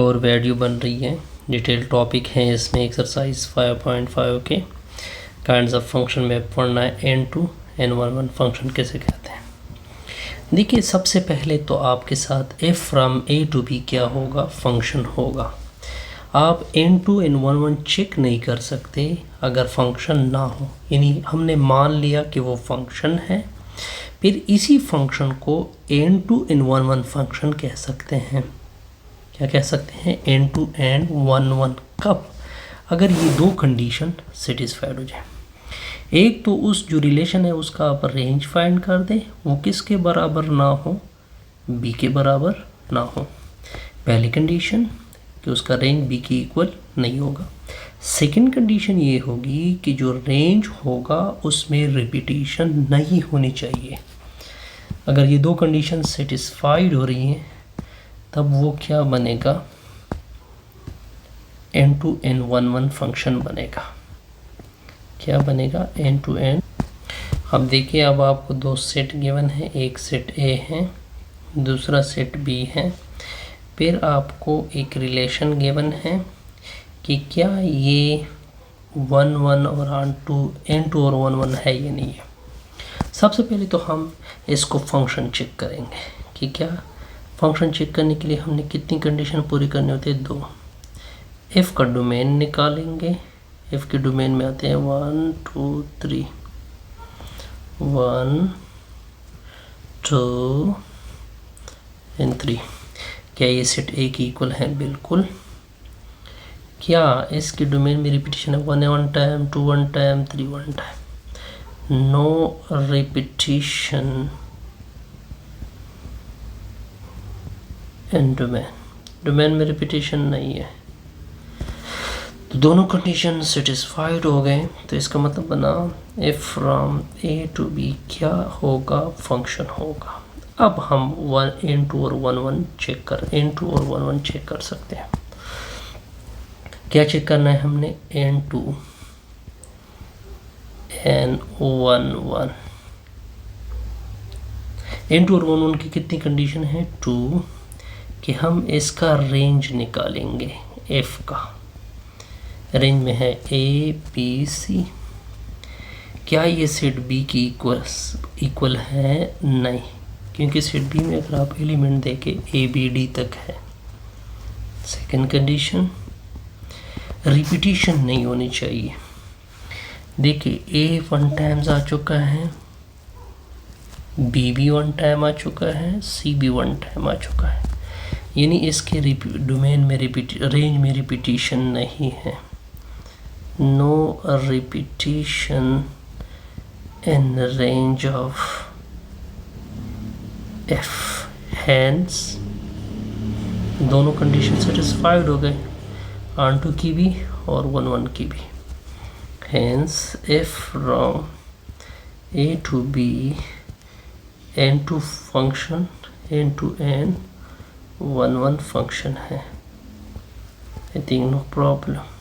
और वीडियो बन रही है, डिटेल टॉपिक है इसमें। एक्सरसाइज 5.5 के काइंड्स ऑफ फंक्शन में पढ़ना है। N2 N11 फंक्शन कैसे कहते हैं। देखिए, सबसे पहले तो आपके साथ f from a to b क्या होगा, फंक्शन होगा। आप N2 N11 चेक नहीं कर सकते अगर फंक्शन ना हो, यानी हमने मान लिया कि वो फंक्शन है, फिर इसी फंक्शन को N2 N11 फंक्शन कह सकते हैं। क्या कह सकते हैं, N2 N11। कब, अगर ये दो कंडीशन सेटिस्फाइड हो जाए। एक तो उस जो रिलेशन है उसका आप रेंज फाइंड कर दें, वो किसके बराबर ना हो, b के बराबर ना हो। पहली कंडीशन कि उसका रेंज b के इक्वल नहीं होगा। सेकंड कंडीशन ये होगी कि जो रेंज होगा उसमें रिपीटिशन नहीं होनी चाहिए। अगर ये दो कंडीशन सेटिस्फाइड हो रही हैं तब वो क्या बनेगा, N2 N11 फंक्शन बनेगा। क्या बनेगा, N2 N। अब देखिए, अब आपको दो सेट गिवन है, एक सेट A है, दूसरा सेट B है। फिर आपको एक रिलेशन गिवन है कि क्या ये 1 1 और N2 और 1 1 है या नहीं है। सबसे पहले तो हम इसको फंक्शन चेक करेंगे कि क्या फंक्शन चेक करने के लिए हमने कितनी कंडीशन पूरी करनी होती है, 2। f का डोमेन निकालेंगे। f के डोमेन में आते हैं 1 2 3, 1 2 एंड 3। क्या ये सेट A की इक्वल है, बिल्कुल। क्या इसके डोमेन में रिपीटिशन है, 1 1 time, 2 1 time, 3 1 time. No repetition in domain में रिपीटिशन नहीं है, तो दोनों कंडीशन सेटिस्फाइड हो गए। तो इसका मतलब बना f from a to b क्या होगा, फंक्शन होगा। अब हम N2 और 1 1 चेक कर सकते हैं। क्या चेक करना है हमने, N2 N11। N2 और 1 1 की कितनी कंडीशन है, 2, कि हम इसका रेंज निकालेंगे। f का रेंज में है A B C। क्या ये सेट B की इक्वल है, नहीं, क्योंकि सेट B में अगर आप एलिमेंट देके A B D तक है। सेकंड कंडीशन, रिपीटिशन नहीं होनी चाहिए। देखिए, A 1 टाइम्स आ चुका है, B भी 1 टाइम आ चुका है, C भी 1 टाइम आ चुका है, यानी इसके डोमेन में रेंज में रिपीटिशन नहीं है। No repetition in range of f, hence दोनों कंडीशन सेटिस्फाइड हो गए, N2 की भी और 1 1 की भी। Hence f from a to b N2 function N2 N 1 1 function है। I think no problem.